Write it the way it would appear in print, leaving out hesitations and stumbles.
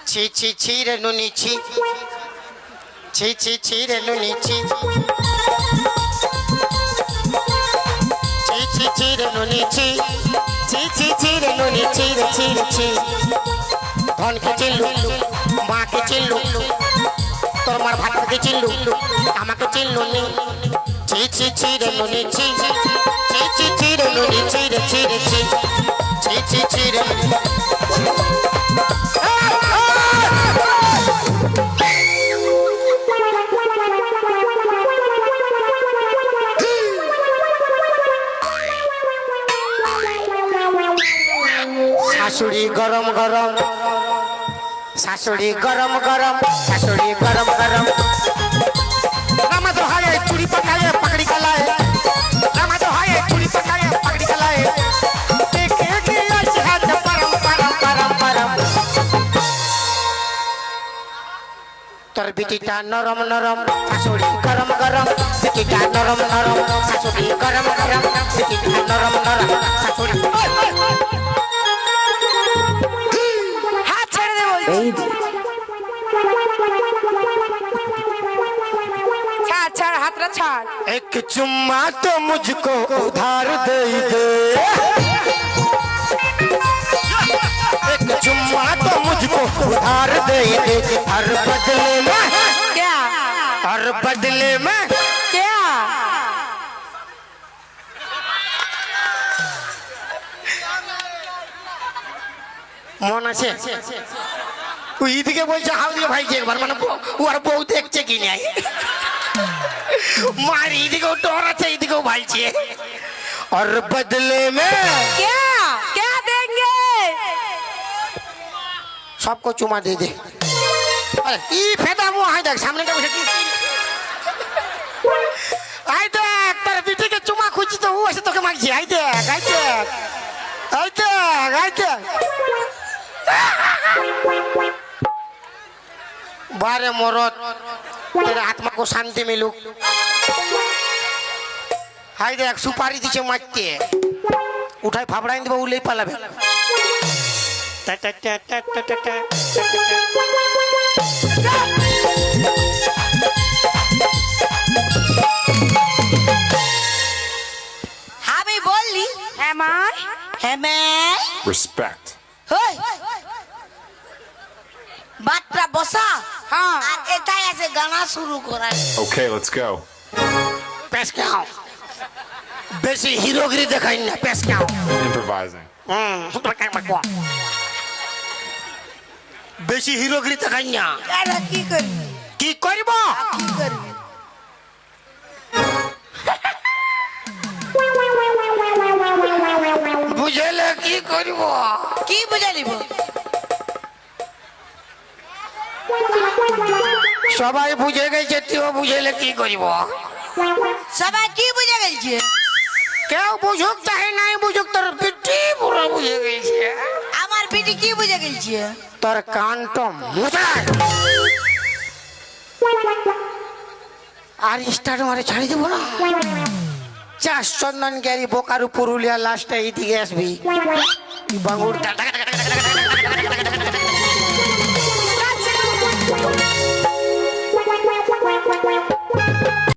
ছি ছি ছি রে নুনি ছি ছি ছি ছি রে নুনি ছি ছি ছি ছি রে নুনি ছি ছি ছি ছি রে নুনি ছি রে ছি রে ছি ধনকে চিনলু মাকে চিনলু তোর মার ভাতকে চিনলু আমাকে চিনলু নি ছি ছি ছি রে নুনি ছি ছি ছি ছি রে নুনি ছি রে ছি রে ছি ছি ছি ছি রে শাশুড়ি গরম গরম শাশুড়ি গরম গরম শাশুড়ি গরম গরম রামা তো হায় চুরি পকায় পকড়ি গলায় রামা তো হায় চুরি পকায় পকড়ি গলায় দেখে কি আছে হাত পরম পরম পরম পরম তোর বিটিটা নরম নরম শাশুড়ি গরম গরম বিটিটা নরম নরম শাশুড়ি গরম গরম বিটিটা নরম নরম শাশুড়ি Baby. ছাড় ছাড় হাতটা ছাড়। एक चुम्मा तो मुझको उधार दे दे एक चुम्मा तो मुझको उधार दे दे हर बदले में क्या हर बदले में क्या মন আছে ওই দিকে বলছে হাউ দিয়ে ভাই একবার মানে ও আর বউ দেখছে কি নাই মার এইদিকেও ডর আছে এইদিকেও ভাইছে और बदले में क्या क्या देंगे सबको चुमा दे दे अरे ई फेदा मुंह हाय देख सामने का बसे की आई देख तेरे बेटे के चुमा खुजी तो वो ऐसे तो के मांगी आई देख आई देख आई देख आई देख बारे मोरत तेरे आत्मा को शांति मिलू हाय देख सुपारी दीचे मारते उठाई फाफड़ाई दिबा उलेई पालाबे टा टा टा टा टा टा टा আমি বললি হ্যাঁ মা হ্যাঁ মা Respect. হই বাট্টা বসা হ্যাঁ আর এটাই আছে গানা শুরু করা Okay, let's go. पेश क्या हो बेसी हीरोगिरी देखाई ना पेश क्या हो Improvising. बेसी हीरोगिरी देखाई ना কেন কি করবি की करब কি করবি बुझेले की करब কি বুঝালিব সবাই বুঝে গেছে তুই বুঝেলে কি করব সবাই কি বুঝে গেছে কেউ বুঝুক চাহে নাই বুঝুক তোর পিটি পুরো বুঝে গেছে আমার পিটি কি বুঝে গেছে তোর কানটা মোটাই আর স্টার্ট মারে ছাড়ি দেবো না চাষ চন্দন গ্যারি বোকারু পুরুলিয়া লাস্টে এইদিকে আসবি বাঙ্গুর